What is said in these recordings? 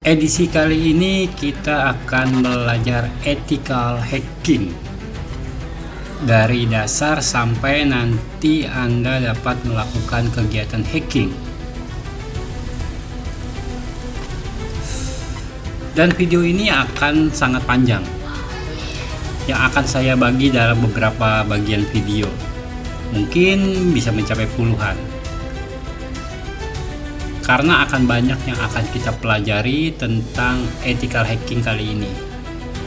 Edisi kali ini kita akan belajar ethical hacking dari dasar sampai nanti Anda dapat melakukan kegiatan hacking. Dan video ini akan sangat panjang, yang akan saya bagi dalam beberapa bagian video, mungkin bisa mencapai puluhan. Karena akan banyak yang akan kita pelajari tentang ethical hacking kali ini,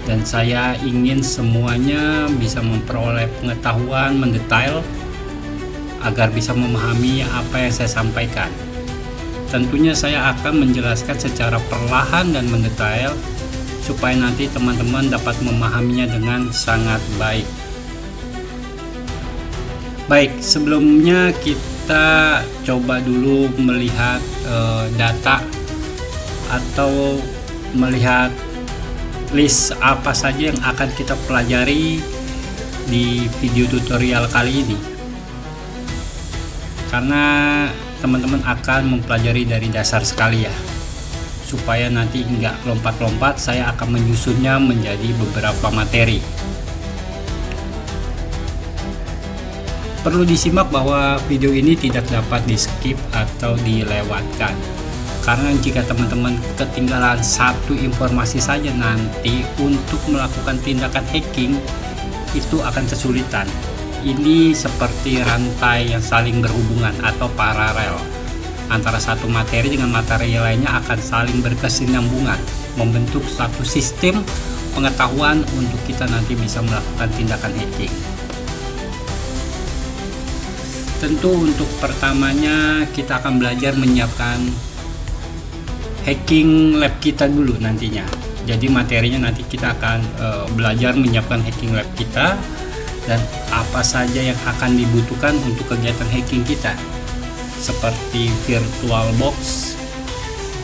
dan saya ingin semuanya bisa memperoleh pengetahuan mendetail agar bisa memahami apa yang saya sampaikan. Tentunya saya akan menjelaskan secara perlahan dan mendetail supaya nanti teman-teman dapat memahaminya dengan sangat baik. Baik, sebelumnya kita coba dulu melihat data atau melihat list apa saja yang akan kita pelajari di video tutorial kali ini, karena teman-teman akan mempelajari dari dasar sekali ya, supaya nanti nggak lompat-lompat. Saya akan menyusunnya menjadi beberapa materi. Perlu disimak bahwa video ini tidak dapat di skip atau dilewatkan, karena jika teman-teman ketinggalan satu informasi saja nanti untuk melakukan tindakan hacking itu akan kesulitan. Ini seperti rantai yang saling berhubungan atau paralel antara satu materi dengan materi lainnya, akan saling berkesinambungan membentuk satu sistem pengetahuan untuk kita nanti bisa melakukan tindakan hacking. Tentu untuk pertamanya kita akan belajar menyiapkan hacking lab kita dulu nantinya. Jadi materinya nanti kita akan belajar menyiapkan hacking lab kita dan apa saja yang akan dibutuhkan untuk kegiatan hacking kita, seperti virtual box,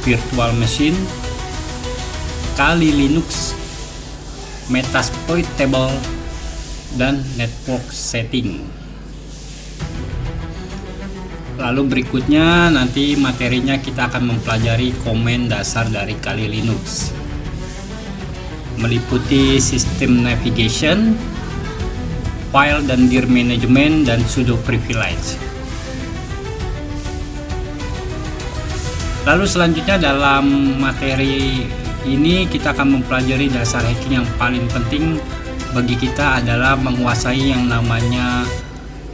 virtual machine, Kali Linux, Metasploit table, dan network setting. Lalu berikutnya nanti materinya kita akan mempelajari komen dasar dari Kali Linux, meliputi sistem navigation, file dan dir management, dan sudo privilege. Lalu selanjutnya dalam materi ini kita akan mempelajari dasar hacking. Yang paling penting bagi kita adalah menguasai yang namanya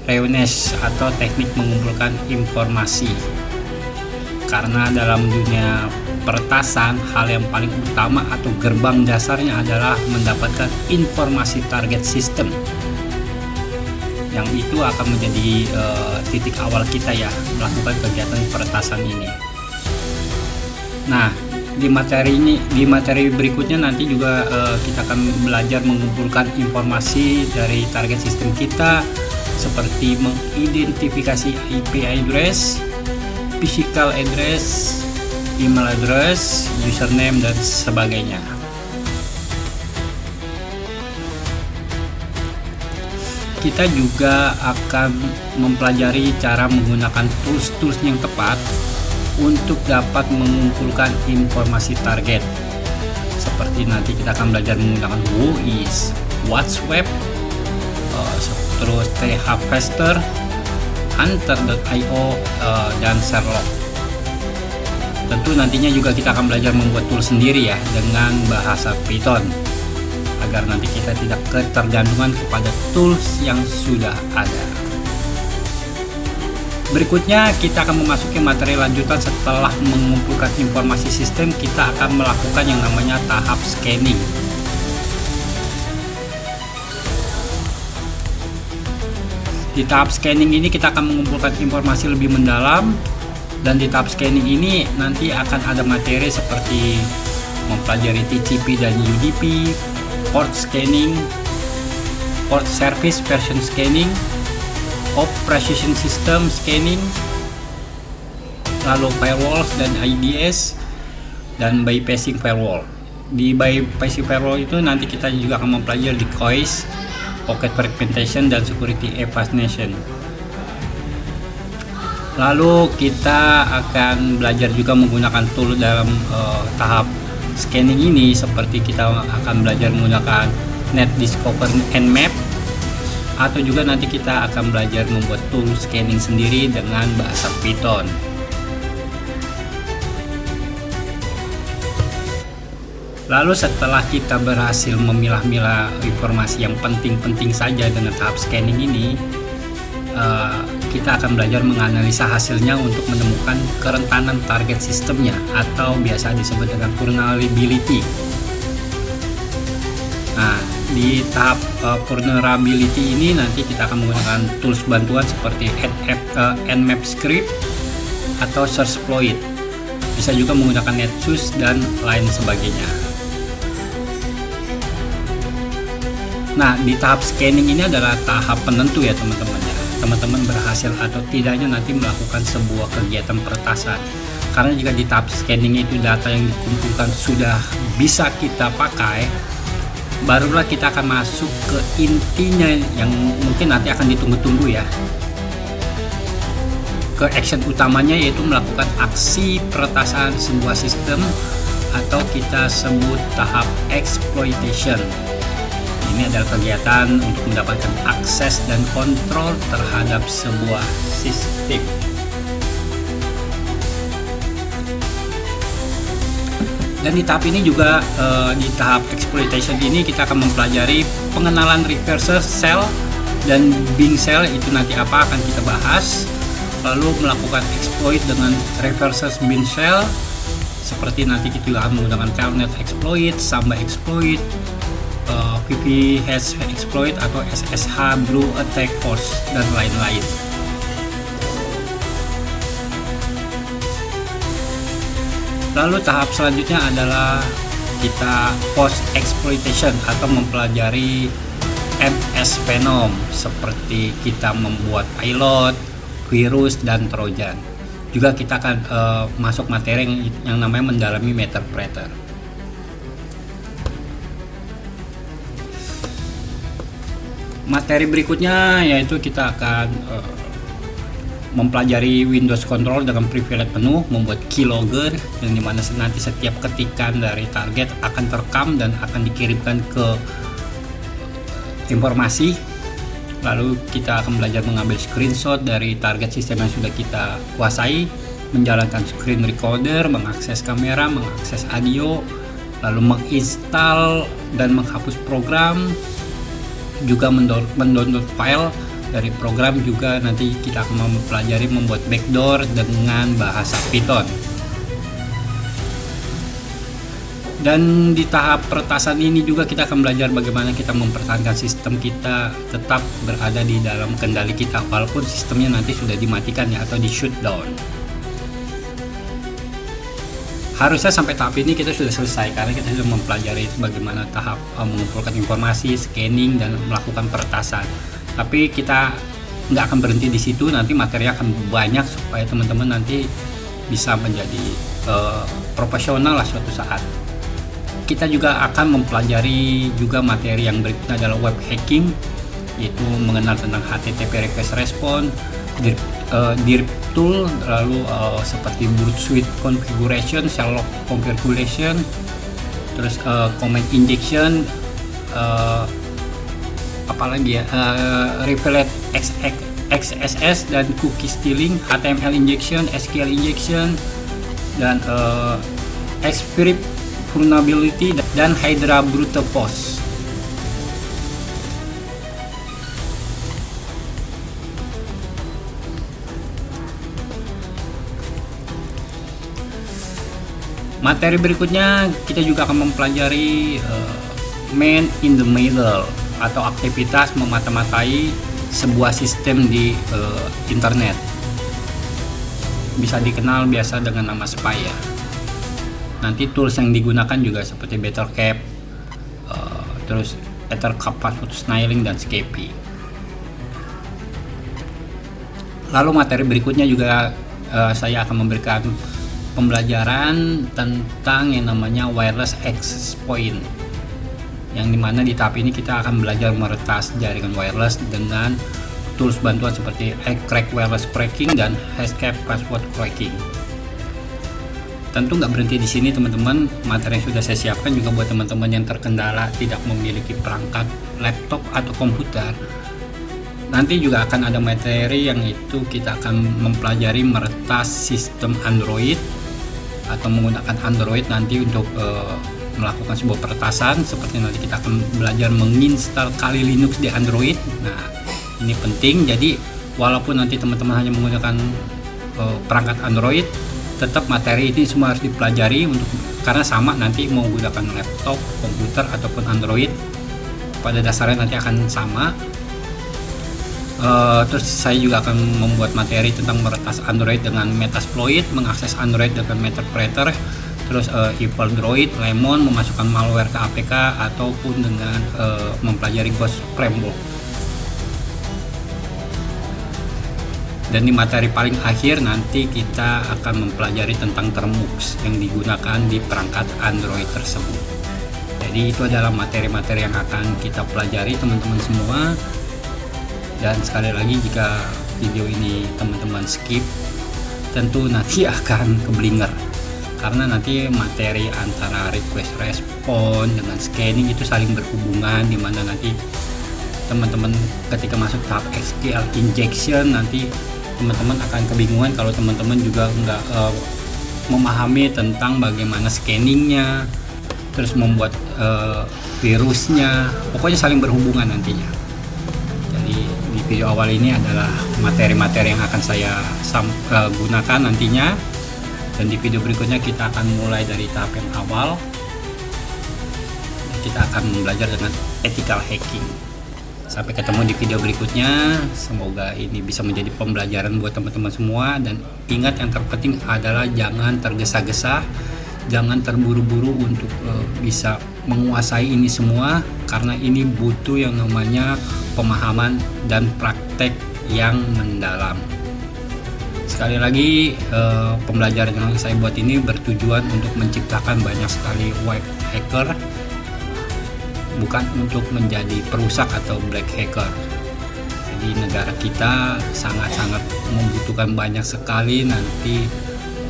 readiness atau teknik mengumpulkan informasi, karena dalam dunia peretasan hal yang paling utama atau gerbang dasarnya adalah mendapatkan informasi target system, yang itu akan menjadi titik awal kita ya melakukan kegiatan peretasan ini. Nah, di materi berikutnya nanti juga kita akan belajar mengumpulkan informasi dari target system kita, seperti mengidentifikasi IP address, physical address, email address, username, dan sebagainya. Kita juga akan mempelajari cara menggunakan tools-tools yang tepat untuk dapat mengumpulkan informasi target. Seperti nanti kita akan belajar menggunakan WHOIS, WhatsWeb, terus thfaster, hunter.io, dan Sherlock. Tentu nantinya juga kita akan belajar membuat tool sendiri ya dengan bahasa Python, agar nanti kita tidak ketergantungan kepada tools yang sudah ada. Berikutnya kita akan memasuki materi lanjutan. Setelah mengumpulkan informasi sistem, kita akan melakukan yang namanya tahap scanning. Di tahap scanning ini kita akan mengumpulkan informasi lebih mendalam, dan di tahap scanning ini nanti akan ada materi seperti mempelajari TCP dan UDP, port scanning, port service version scanning, operation system scanning, lalu firewalls dan IDS, dan bypassing firewall. Di bypassing firewall itu nanti kita juga akan mempelajari di DDoS, pocket fragmentation, dan security evasion. Lalu kita akan belajar juga menggunakan tool dalam tahap scanning ini seperti kita akan belajar menggunakan NetDiscover Nmap, atau juga nanti kita akan belajar membuat tool scanning sendiri dengan bahasa Python. Lalu setelah kita berhasil memilah-milah informasi yang penting-penting saja dengan tahap scanning ini, kita akan belajar menganalisa hasilnya untuk menemukan kerentanan target sistemnya, atau biasa disebut dengan vulnerability. Nah, di tahap vulnerability ini nanti kita akan menggunakan tools bantuan seperti Nmap script atau Searchploit. Bisa juga menggunakan Netsus dan lain sebagainya. Nah, di tahap scanning ini adalah tahap penentu ya teman-teman ya. Teman-teman berhasil atau tidaknya nanti melakukan sebuah kegiatan peretasan. Karena jika di tahap scanning itu data yang dikumpulkan sudah bisa kita pakai, barulah kita akan masuk ke intinya yang mungkin nanti akan ditunggu-tunggu ya, ke action utamanya, yaitu melakukan aksi peretasan sebuah sistem atau kita sebut tahap exploitation. Ini adalah kegiatan untuk mendapatkan akses dan kontrol terhadap sebuah sistem. Dan di tahap ini juga, di tahap exploitation ini kita akan mempelajari pengenalan reverse shell dan bin shell, itu nanti apa akan kita bahas. Lalu melakukan exploit dengan reverse bin shell, seperti nanti kita akan menggunakan telnet exploit, samba exploit, VPH exploit atau SSH blue attack force dan lain-lain. Lalu tahap selanjutnya adalah kita post exploitation atau mempelajari MS Venom, seperti kita membuat pilot, virus dan trojan. Juga kita akan masuk materi yang namanya mendalami Meterpreter. Materi berikutnya yaitu kita akan mempelajari Windows Control dengan privilege penuh, membuat keylogger yang dimana nanti setiap ketikan dari target akan terekam dan akan dikirimkan ke informasi. Lalu kita akan belajar mengambil screenshot dari target sistem yang sudah kita kuasai, menjalankan screen recorder, mengakses kamera, mengakses audio, lalu menginstal dan menghapus program, juga mendownload file dari program. Juga nanti kita akan mempelajari membuat backdoor dengan bahasa Python. Dan di tahap peretasan ini juga kita akan belajar bagaimana kita mempertahankan sistem kita tetap berada di dalam kendali kita walaupun sistemnya nanti sudah dimatikan ya, atau di shutdown. Harusnya sampai tahap ini kita sudah selesai karena kita sudah mempelajari bagaimana tahap mengumpulkan informasi, scanning dan melakukan peretasan. Tapi kita nggak akan berhenti di situ, nanti materi akan banyak supaya teman-teman nanti bisa menjadi profesional lah suatu saat. Kita juga akan mempelajari juga materi yang berikutnya adalah web hacking, yaitu mengenal tentang HTTP request response, direct tool, lalu seperti boot suite configuration, shell log configuration, terus command injection, apalagi ya, revealed XSS dan cookie stealing, HTML injection, SQL injection, dan Xscript vulnerability dan Hydra brute force. Materi berikutnya kita juga akan mempelajari man in the middle atau aktivitas memata-matai sebuah sistem di internet. Bisa dikenal biasa dengan nama spy ya. Nanti tools yang digunakan juga seperti BetterCap, terus EtherCap password sniffing dan Scapy. Lalu materi berikutnya juga saya akan memberikan pembelajaran tentang yang namanya wireless access point, yang dimana di tahap ini kita akan belajar meretas jaringan wireless dengan tools bantuan seperti crack wireless cracking dan Hashcash password cracking. Tentu nggak berhenti di sini teman-teman, materi yang sudah saya siapkan juga buat teman-teman yang terkendala tidak memiliki perangkat laptop atau komputer. Nanti juga akan ada materi yang itu kita akan mempelajari meretas sistem Android atau menggunakan Android nanti untuk melakukan sebuah peretasan, seperti nanti kita akan belajar menginstal Kali Linux di Android. Nah, ini penting. Jadi walaupun nanti teman-teman hanya menggunakan perangkat Android, tetap materi ini semua harus dipelajari karena sama nanti mau menggunakan laptop, komputer ataupun Android, pada dasarnya nanti akan sama. Terus saya juga akan membuat materi tentang meretas Android dengan Metasploit, mengakses Android dengan Meterpreter, terus Evil Droid, Lemon, memasukkan malware ke APK, ataupun dengan mempelajari Ghost Framework. Dan di materi paling akhir nanti kita akan mempelajari tentang Termux yang digunakan di perangkat Android tersebut. Jadi itu adalah materi-materi yang akan kita pelajari teman-teman semua. Dan sekali lagi, jika video ini teman-teman skip, tentu nanti akan keblinger, karena nanti materi antara request respon dengan scanning itu saling berhubungan, dimana nanti teman-teman ketika masuk tahap SQL injection nanti teman-teman akan kebingungan kalau teman-teman juga nggak memahami tentang bagaimana scanningnya, terus membuat virusnya, pokoknya saling berhubungan nantinya. Jadi di video awal ini adalah materi-materi yang akan saya gunakan nantinya, dan di video berikutnya kita akan mulai dari tahap yang awal. Kita akan belajar dengan ethical hacking. Sampai ketemu di video berikutnya. Semoga ini bisa menjadi pembelajaran buat teman-teman semua. Dan ingat, yang terpenting adalah jangan tergesa-gesa, jangan terburu-buru untuk bisa menguasai ini semua, karena ini butuh yang namanya pemahaman dan praktek yang mendalam. Sekali lagi, pembelajaran yang saya buat ini bertujuan untuk menciptakan banyak sekali white hacker, bukan untuk menjadi perusak atau black hacker. Jadi negara kita sangat-sangat membutuhkan banyak sekali nanti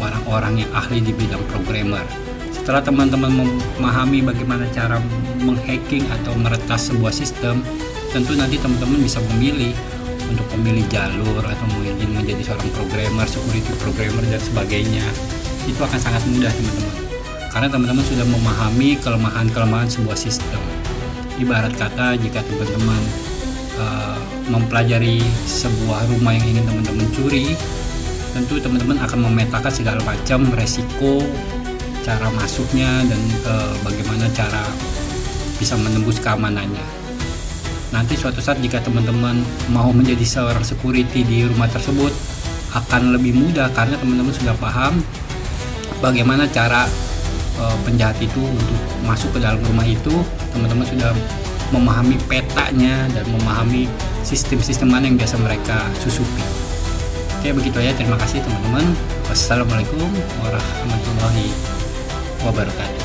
orang-orang yang ahli di bidang programmer. Setelah teman-teman memahami bagaimana cara menghacking atau meretas sebuah sistem, tentu nanti teman-teman bisa memilih untuk memilih jalur atau mungkin menjadi seorang programmer, security programmer dan sebagainya. Itu akan sangat mudah teman-teman, karena teman-teman sudah memahami kelemahan-kelemahan sebuah sistem. Ibarat kata, jika teman-teman mempelajari sebuah rumah yang ingin teman-teman curi, tentu teman-teman akan memetakan segala macam resiko, cara masuknya, dan bagaimana cara bisa menembus keamanannya. Nanti suatu saat jika teman-teman mau menjadi seorang security di rumah tersebut, akan lebih mudah karena teman-teman sudah paham bagaimana cara penjahat itu untuk masuk ke dalam rumah itu. Teman-teman sudah memahami petanya dan memahami sistem-sistem mana yang biasa mereka susupi. Oke, begitu ya. Terima kasih teman-teman. Wassalamualaikum warahmatullahi wabarakatuh.